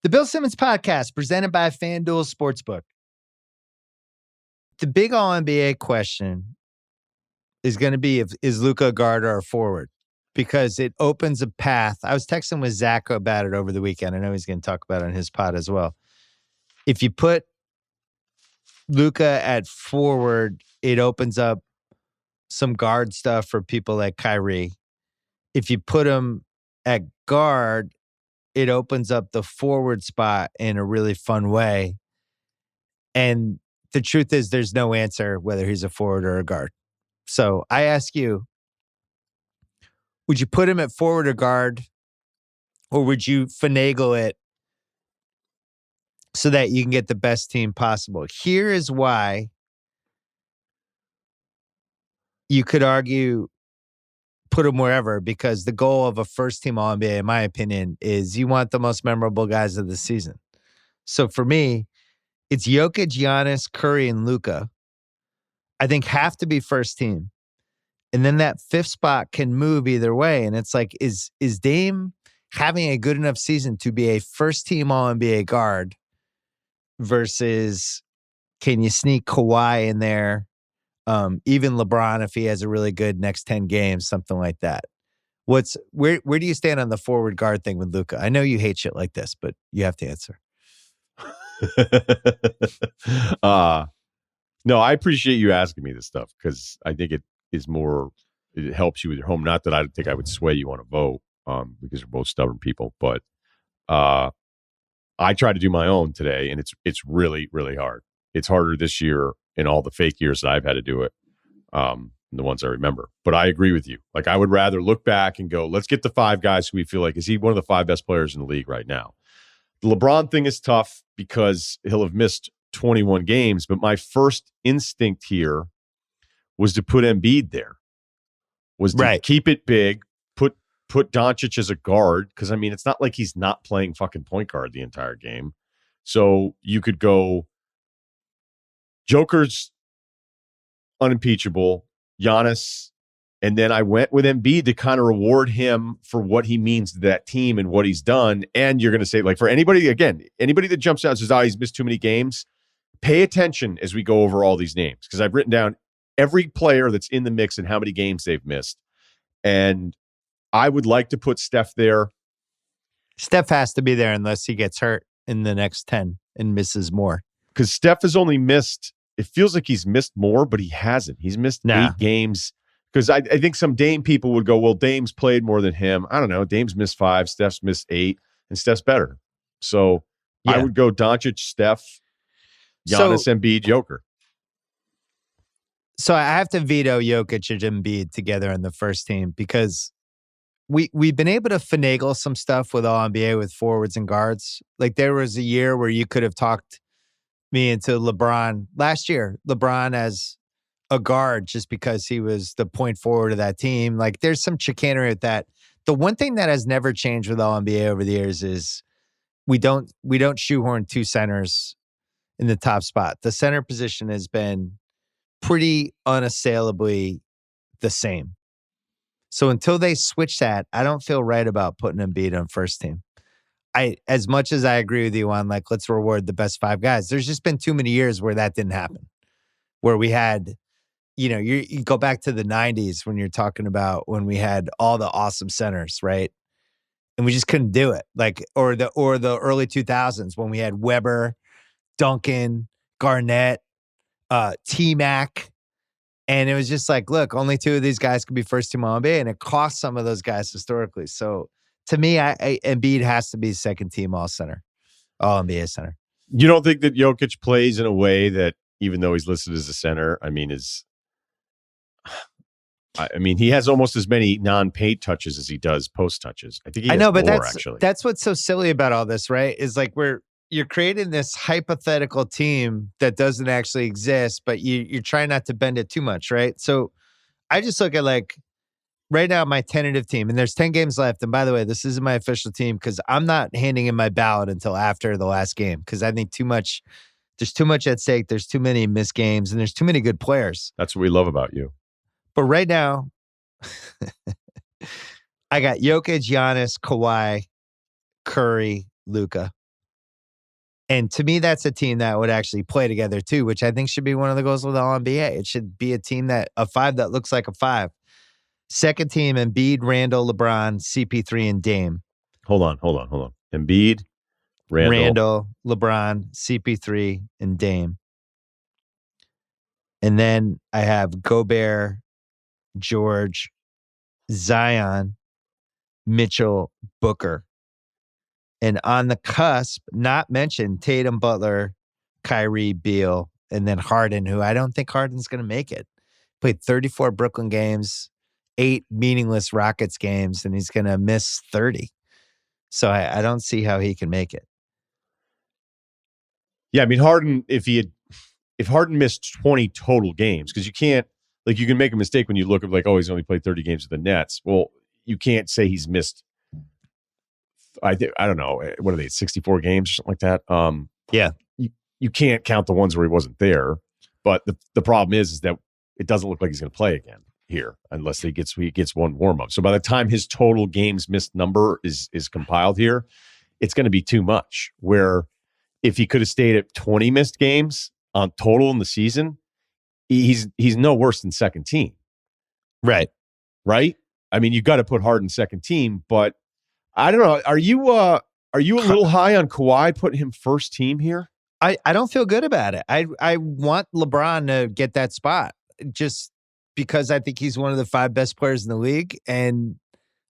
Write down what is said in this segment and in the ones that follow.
The Bill Simmons Podcast, presented by FanDuel Sportsbook. The big All-NBA question is going to be, is Luka a guard or a forward? Because it opens a path. I was texting with Zach about it over the weekend. I know he's going to talk about it on his pod as well. If you put Luka at forward, it opens up some guard stuff for people like Kyrie. If you put him at guard, it opens up the forward spot in a really fun way. And the truth is there's no answer whether he's a forward or a guard. So I ask you, would you put him at forward or guard? Or would you finagle it so that you can get the best team possible? Here is why you could argue put him wherever, because the goal of a first team All-NBA, in my opinion, is you want the most memorable guys of the season. So for me, it's Jokic, Giannis, Curry, and Luka. I think have to be first team. And then that fifth spot can move either way. And it's like, is Dame having a good enough season to be a first team All-NBA guard versus can you sneak Kawhi in there? Even LeBron, if he has a really good next 10 games, something like that. Where do you stand on the forward guard thing with Luka? I know you hate shit like this, but you have to answer. No, I appreciate you asking me this stuff because I think it helps you with your home. Not that I think I would sway you on a vote because we're both stubborn people, but I tried to do my own today, and it's really, really hard. It's harder this year in all the fake years that I've had to do it, the ones I remember. But I agree with you. Like, I would rather look back and go, let's get the five guys who we feel like, is he one of the five best players in the league right now? The LeBron thing is tough because he'll have missed 21 games, but my first instinct here was to put Embiid there, was to keep it big, put Doncic as a guard, because, I mean, it's not like he's not playing fucking point guard the entire game. So you could go Joker's unimpeachable, Giannis, and then I went with Embiid to kind of reward him for what he means to that team and what he's done. And you're going to say, like, for anybody that jumps out and says, he's missed too many games, pay attention as we go over all these names, because I've written down every player that's in the mix and how many games they've missed. And I would like to put Steph there. Steph has to be there unless he gets hurt in the next 10 and misses more. Because Steph has only missed, it feels like he's missed more, but he hasn't. He's missed 8 games. Because I think some Dame people would go, well, Dame's played more than him. I don't know. Dame's missed 5, Steph's missed 8, and Steph's better. So I would go Doncic, Steph, Giannis, Embiid, Joker. So I have to veto Jokic and Embiid together in the first team because we've been able to finagle some stuff with All-NBA with forwards and guards. Like, there was a year where you could have talked me into LeBron. Last year, LeBron as a guard just because he was the point forward of that team. Like, there's some chicanery with that. The one thing that has never changed with All-NBA over the years is we don't shoehorn 2 centers in the top spot. The center position has been pretty unassailably the same. So until they switch that, I don't feel right about putting Embiid on first team. As much as I agree with you on, like, let's reward the best 5 guys, there's just been too many years where that didn't happen. Where we had, you go back to the 90s when you're talking about when we had all the awesome centers, right? And we just couldn't do it. Like, or the early 2000s when we had Weber, Duncan, Garnett, T-Mac. And it was just like, look, only 2 of these guys could be first team All-NBA, and it cost some of those guys historically. So to me, Embiid has to be second team All-NBA center. You don't think that Jokic plays in a way that, even though he's listed as a center, he has almost as many non-paint touches as he does post touches. I think he has more, that's what's so silly about all this, right? Is like you're creating this hypothetical team that doesn't actually exist, but you're trying not to bend it too much, right? So I just look at, like, right now, my tentative team, and there's 10 games left. And by the way, this isn't my official team because I'm not handing in my ballot until after the last game because I think there's too much at stake. There's too many missed games, and there's too many good players. That's what we love about you. But right now, I got Jokic, Giannis, Kawhi, Curry, Luka. And to me, that's a team that would actually play together too, which I think should be one of the goals of the All-NBA. It should be a five that looks like a five. Second team, Embiid, Randall, LeBron, CP3, and Dame. Hold on. Embiid, Randall, LeBron, CP3, and Dame. And then I have Gobert, George, Zion, Mitchell, Booker. And on the cusp, not mentioned, Tatum, Butler, Kyrie, Beal, and then Harden, who I don't think Harden's going to make it. Played 34 Brooklyn games, 8 meaningless Rockets games, and he's going to miss 30. So I don't see how he can make it. Yeah, I mean, Harden, if Harden missed 20 total games, because you can't, like, you can make a mistake when you look at, like, oh, he's only played 30 games with the Nets. Well, you can't say he's missed, I don't know, what are they, 64 games or something like that? Yeah. You can't count the ones where he wasn't there. But the problem is that it doesn't look like he's going to play again here unless he gets one warm-up. So by the time his total games missed number is compiled here, it's going to be too much. Where if he could have stayed at 20 missed games on total in the season, he's no worse than second team. Right. I mean, you got to put Harden second team, but I don't know. Are you a little high on Kawhi putting him first team here? I don't feel good about it. I want LeBron to get that spot just because I think he's one of the 5 best players in the league, and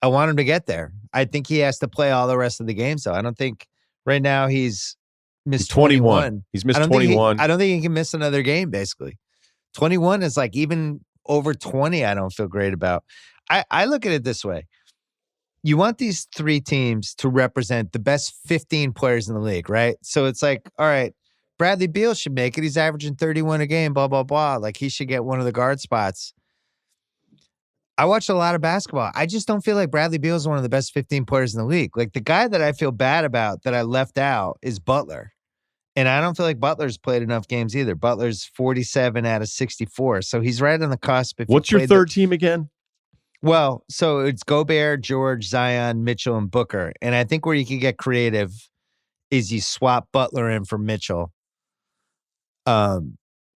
I want him to get there. I think he has to play all the rest of the games, though. I don't think right now he's missed 21. He's missed 21. I don't think he can miss another game, basically. 21 is like even over 20, I don't feel great about. I look at it this way. You want these 3 teams to represent the best 15 players in the league, right? So it's like, all right, Bradley Beal should make it. He's averaging 31 a game, blah, blah, blah. Like he should get one of the guard spots. I watch a lot of basketball. I just don't feel like Bradley Beal is one of the best 15 players in the league. Like the guy that I feel bad about that I left out is Butler. And I don't feel like Butler's played enough games either. Butler's 47 out of 64. So he's right on the cusp. What's your third team again? Well, so it's Gobert, George, Zion, Mitchell, and Booker. And I think where you can get creative is you swap Butler in for Mitchell.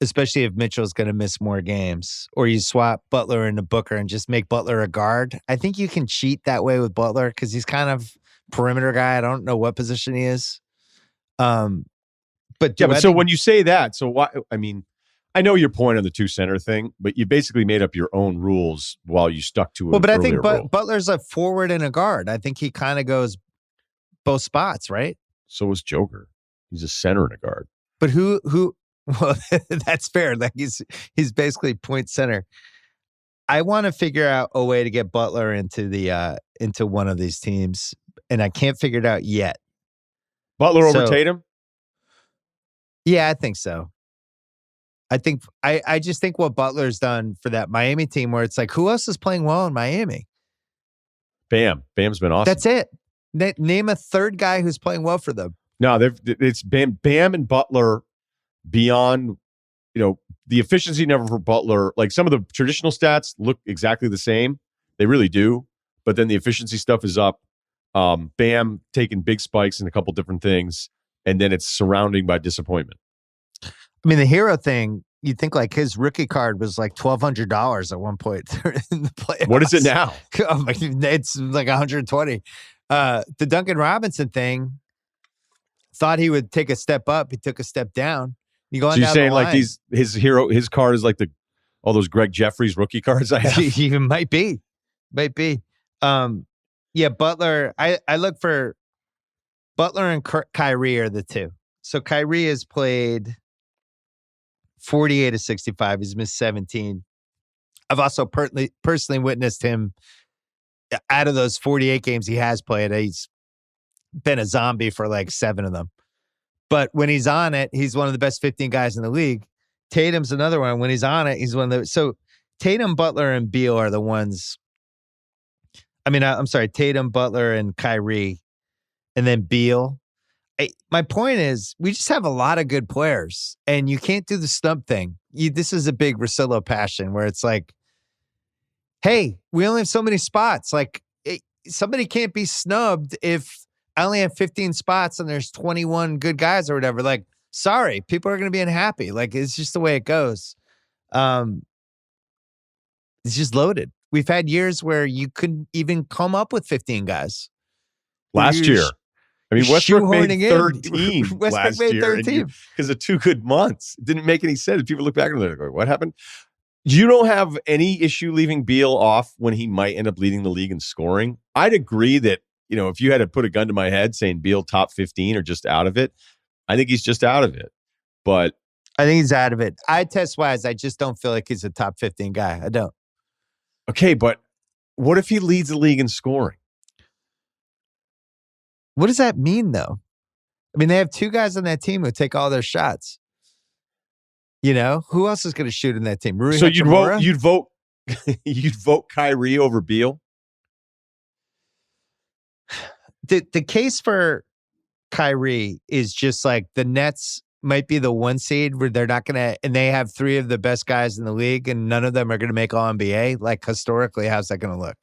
Especially if Mitchell's going to miss more games. Or you swap Butler into Booker and just make Butler a guard. I think you can cheat that way with Butler because he's kind of perimeter guy. I don't know what position he is. But so when you say that, so why? I mean, I know your point on the 2 center thing, but you basically made up your own rules while you stuck to it. Well, but I think Butler's a forward and a guard. I think he kind of goes both spots, right? So is Joker. He's a center and a guard. But who? Well, that's fair. Like he's basically point center. I want to figure out a way to get Butler into one of these teams, and I can't figure it out yet. Butler over Tatum? Yeah, I think so. I just think what Butler's done for that Miami team where it's like, who else is playing well in Miami? Bam's been awesome. That's it. Name a third guy who's playing well for them. No, it's Bam and Butler beyond, the efficiency number for Butler. Like some of the traditional stats look exactly the same. They really do. But then the efficiency stuff is up. Bam taking big spikes in a couple different things. And then it's surrounding by disappointment. I mean, the hero thing, you think like his rookie card was like $1,200 at one point in the playoffs. What is it now? It's like 120. The Duncan Robinson thing, thought he would take a step up. He took a step down. So you're saying like his card is like all those Greg Jeffries rookie cards I have? He might be. Yeah, Butler. I look for Butler and Kyrie are the 2. So Kyrie has played 48 of 65. He's missed 17. I've also personally witnessed him out of those 48 games he has played. He's been a zombie for like 7 of them. But when he's on it, he's one of the best 15 guys in the league. Tatum's another one. When he's on it, he's one of the. So Tatum, Butler, and Beal are the ones. I mean, I'm sorry, Tatum, Butler, and Kyrie, and then Beal. My point is, we just have a lot of good players, and you can't do the snub thing. This is a big Russillo passion where it's like, hey, we only have so many spots. Like, somebody can't be snubbed if I only have 15 spots and there's 21 good guys or whatever. Like, sorry, people are going to be unhappy. Like, it's just the way it goes. Um, it's just loaded. We've had years where you couldn't even come up with 15 guys. Last year. I mean, Westbrook made 13 Westbrook last made year 13 because of 2 good months. It didn't make any sense. People look back and they're like, what happened? You don't have any issue leaving Beal off when he might end up leading the league in scoring. I'd agree that, if you had to put a gun to my head saying Beal top 15 or just out of it, I think he's just out of it. But I think he's out of it. Eye test wise, I just don't feel like he's a top 15 guy. I don't. Okay, but what if he leads the league in scoring? What does that mean, though? I mean, they have 2 guys on that team who take all their shots. Who else is going to shoot in that team? Rui So Hachimura? you'd vote Kyrie over Beal? The case for Kyrie is just like the Nets might be the 1 seed where they're not going to, and they have 3 of the best guys in the league, and none of them are going to make All NBA. Like, historically, how's that going to look?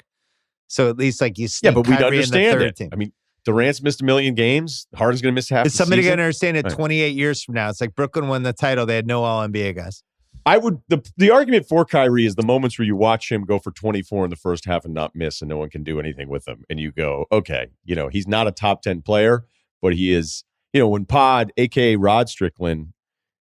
So at least like you sneak but Kyrie we'd understand in the 3rd it. team. I mean, Durant's missed a million games. Harden's going to miss half the Is somebody season. going to understand it Right. 28 years from now? It's like Brooklyn won the title. They had no All NBA guys. I would the argument for Kyrie is the moments where you watch him go for 24 in the first half and not miss, and no one can do anything with him, and you go, okay, he's not a top 10 player, but he is. When Pod, aka Rod Strickland,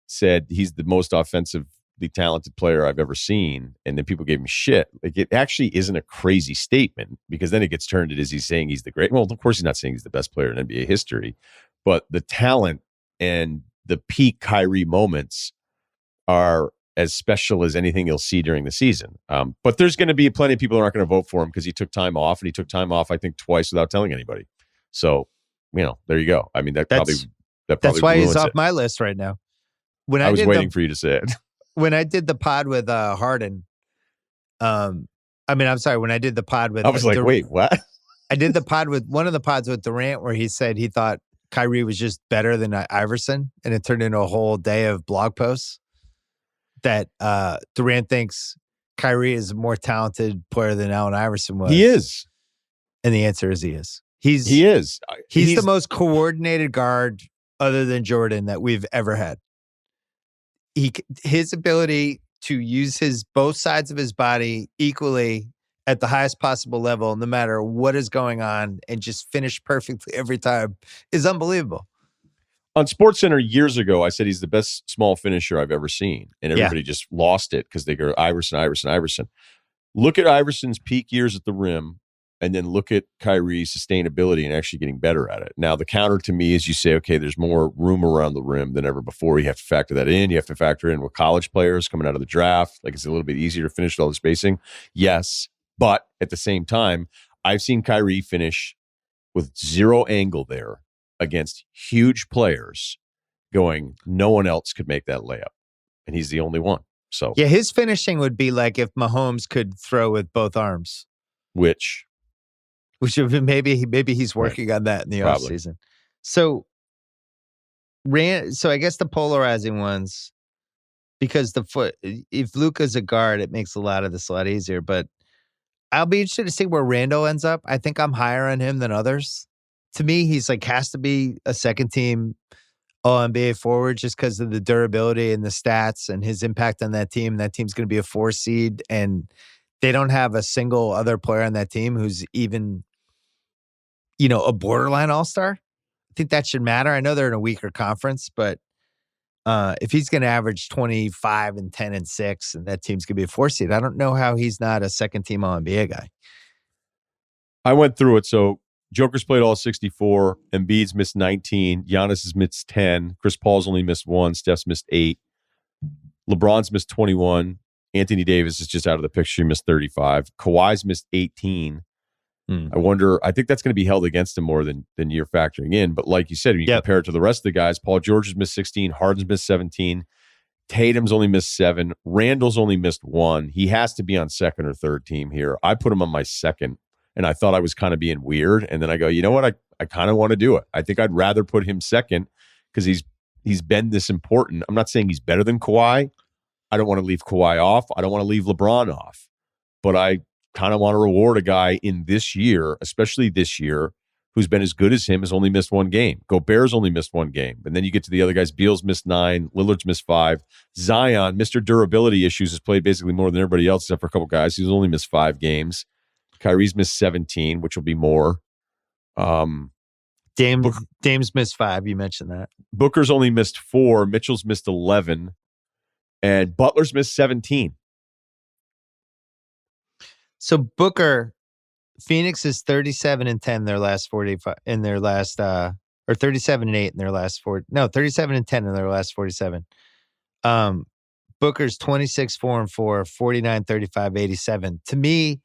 said he's the most offensively talented player I've ever seen, and then people gave him shit. Like, it actually isn't a crazy statement, because then it gets turned as he's saying he's the great. Well, of course he's not saying he's the best player in NBA history, but the talent and the peak Kyrie moments are as special as anything you'll see during the season. But there's going to be plenty of people who aren't going to vote for him because he took time off, and he took time off, I think, twice without telling anybody. So, there you go. I mean, that's why he's off my list right now. When I was waiting for you to say it. When I did the pod with Harden, when I did the pod with, I was like, wait, what? I did the pod with one of the pods with Durant where he said he thought Kyrie was just better than Iverson, and it turned into a whole day of blog posts that Durant thinks Kyrie is a more talented player than Allen Iverson was. He is. And the answer is he is. He is. He's the most coordinated guard other than Jordan that we've ever had. His ability to use both sides of his body equally at the highest possible level, no matter what is going on, and just finish perfectly every time is unbelievable. On SportsCenter years ago, I said he's the best small finisher I've ever seen, and everybody just lost it because they go Iverson. Look at Iverson's peak years at the rim, and then look at Kyrie's sustainability and actually getting better at it. Now, the counter to me is you say, okay, there's more room around the rim than ever before. You have to factor that in. You have to factor in with college players coming out of the draft. Like, it's a little bit easier to finish with all the spacing. Yes, but at the same time, I've seen Kyrie finish with zero angle there against huge players going, no one else could make that layup. And he's the only one. So yeah, his finishing would be like if Mahomes could throw with both arms. Which would be maybe he's working on that in the offseason. So I guess the polarizing ones, because if Luka's a guard, it makes a lot of this a lot easier. But I'll be interested to see where Randall ends up. I think I'm higher on him than others. To me, he's has to be a second team All-NBA forward just because of the durability and the stats and his impact on that team. That team's going to be a 4 seed, and they don't have a single other player on that team who's even, a borderline all-star. I think that should matter. I know they're in a weaker conference, but if he's going to average 25 and 10 and 6, and that team's going to be a 4 seed, I don't know how he's not a second team All-NBA guy. I went through it. So Joker's played all 64. Embiid's missed 19. Giannis has missed 10. Chris Paul's only missed 1. Steph's missed 8. LeBron's missed 21. Anthony Davis is just out of the picture. He missed 35. Kawhi's missed 18. I think that's going to be held against him more than you're factoring in. But like you said, when you compare it to the rest of the guys, Paul George has missed 16. Harden's missed 17. Tatum's only missed 7. Randall's only missed 1. He has to be on second or third team here. I put him on my second, and I thought I was kind of being weird. And then I go, you know what? I kind of want to do it. I think I'd rather put him second because he's been this important. I'm not saying he's better than Kawhi. I don't want to leave Kawhi off. I don't want to leave LeBron off. But I kind of want to reward a guy in this year, especially this year, who's been as good as him, has only missed one game. Gobert's only missed one game. And then you get to the other guys. Beal's missed 9. Lillard's missed 5. Zion, Mr. Durability Issues, has played basically more than everybody else except for a couple guys. He's only missed 5 games. Kyrie's missed 17, which will be more. Dame's missed 5. You mentioned that. Booker's only missed 4. Mitchell's missed 11. And Butler's missed 17. So Booker, Phoenix is 37-10 in their last 45 in their last or 37-8 in their last 37-10 in their last 47. Booker's 26-4-4, 49-35, 87. To me,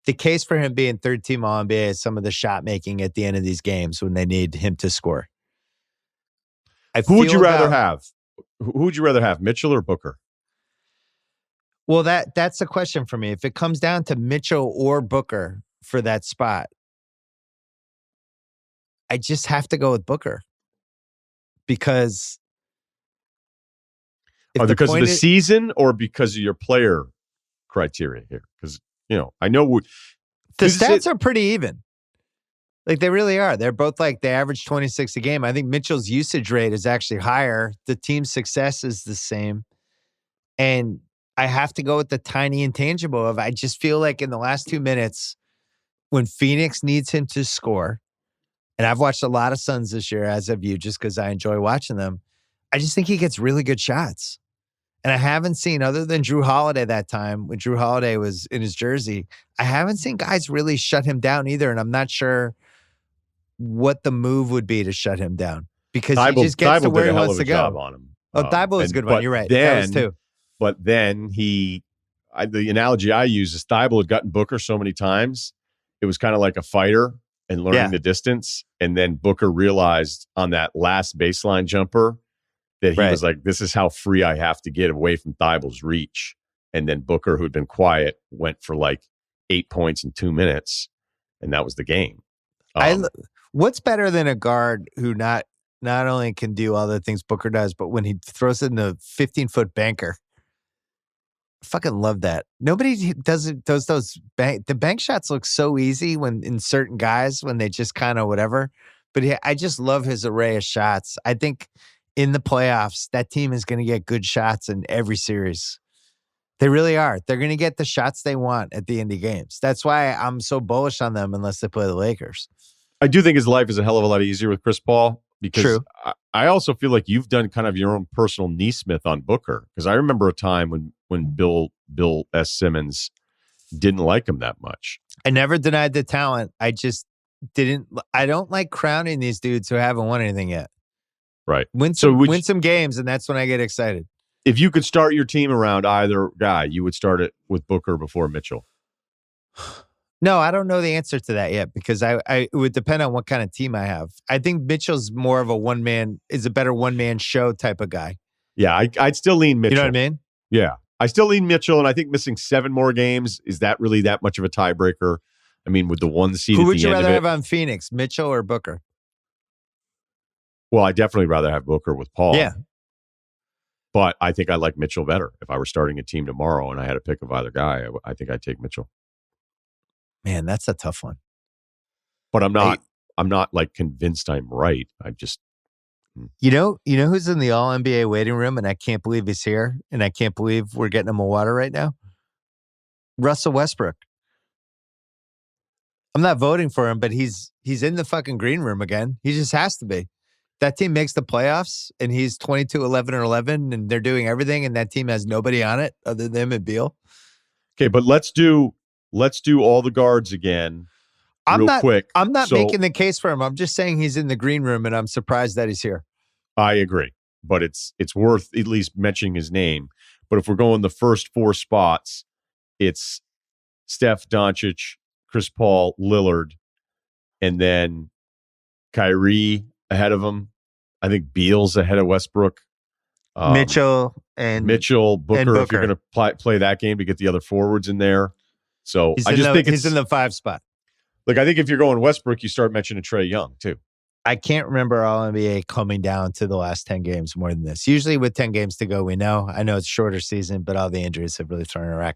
the case for him being third team All-NBA is some of the shot making at the end of these games when they need him to score. Who would you rather have? Who would you rather have, Mitchell or Booker? Well, that's the question for me. If it comes down to Mitchell or Booker for that spot, I just have to go with Booker because because of the season or because of your player criteria here? Because, I know the stats are pretty even. Like they really are. They're both like they average 26 a game. I think Mitchell's usage rate is actually higher. The team's success is the same. And I have to go with the tiny intangible of I just feel like in the last 2 minutes when Phoenix needs him to score, and I've watched a lot of Suns this year, as have you, just because I enjoy watching them, I just think he gets really good shots. And I haven't seen, other than Drew Holiday that time, when Drew Holiday was in his jersey, I haven't seen guys really shut him down either, and I'm not sure what the move would be to shut him down because he just gets to where he wants to go. On him. Thibault is a good one. You're right. That was too. But then the analogy I use is Thibault had gotten Booker so many times. It was kind of like a fighter and learning the distance. And then Booker realized on that last baseline jumper that he was like, this is how free I have to get away from Thibault's reach. And then Booker, who'd been quiet, went for like 8 points in 2 minutes. And that was the game. What's better than a guard who not only can do all the things Booker does, but when he throws in the 15-foot banker? I fucking love that. Nobody does those the bank shots look so easy when in certain guys when they just kind of whatever. But I just love his array of shots. I think in the playoffs, that team is going to get good shots in every series. They really are. They're going to get the shots they want at the end of games. That's why I'm so bullish on them unless they play the Lakers. I do think his life is a hell of a lot easier with Chris Paul because I also feel like you've done kind of your own personal Neesmith on Booker because I remember a time when Bill S. Simmons didn't like him that much. I never denied the talent. I just didn't. I don't like crowning these dudes who haven't won anything yet. Right. Win some games, and that's when I get excited. If you could start your team around either guy, you would start it with Booker before Mitchell. No, I don't know the answer to that yet because it would depend on what kind of team I have. I think Mitchell's more of a better one-man show type of guy. Yeah, I'd still lean Mitchell. You know what I mean? Yeah. I still lean Mitchell, and I think missing 7 more games, is that really that much of a tiebreaker? I mean, with the 1 seed Who at would the you end rather of it, have on Phoenix, Mitchell or Booker? Well, I'd definitely rather have Booker with Paul. Yeah. But I think I like Mitchell better. If I were starting a team tomorrow and I had a pick of either guy, I think I'd take Mitchell. Man, that's a tough one. But I'm not like convinced I'm right. I just You know who's in the All-NBA waiting room and I can't believe he's here and I can't believe we're getting him a water right now? Russell Westbrook. I'm not voting for him, but he's in the fucking green room again. He just has to be. That team makes the playoffs and he's 22-11-11 and they're doing everything and that team has nobody on it other than him and Beal. Okay, but let's do all the guards again. Quick. I'm not making the case for him. I'm just saying he's in the green room and I'm surprised that he's here. I agree, but it's worth at least mentioning his name. But if we're going the first 4 spots, it's Steph, Doncic, Chris Paul, Lillard, and then Kyrie ahead of him. I think Beal's ahead of Westbrook. Mitchell, Booker. If you're going to play that game to get the other forwards in there. So he's in the 5 spot. Look, I think if you're going Westbrook, you start mentioning Trae Young too. I can't remember All-NBA coming down to the last 10 games more than this. Usually with 10 games to go, I know it's a shorter season, but all the injuries have really thrown a wreck.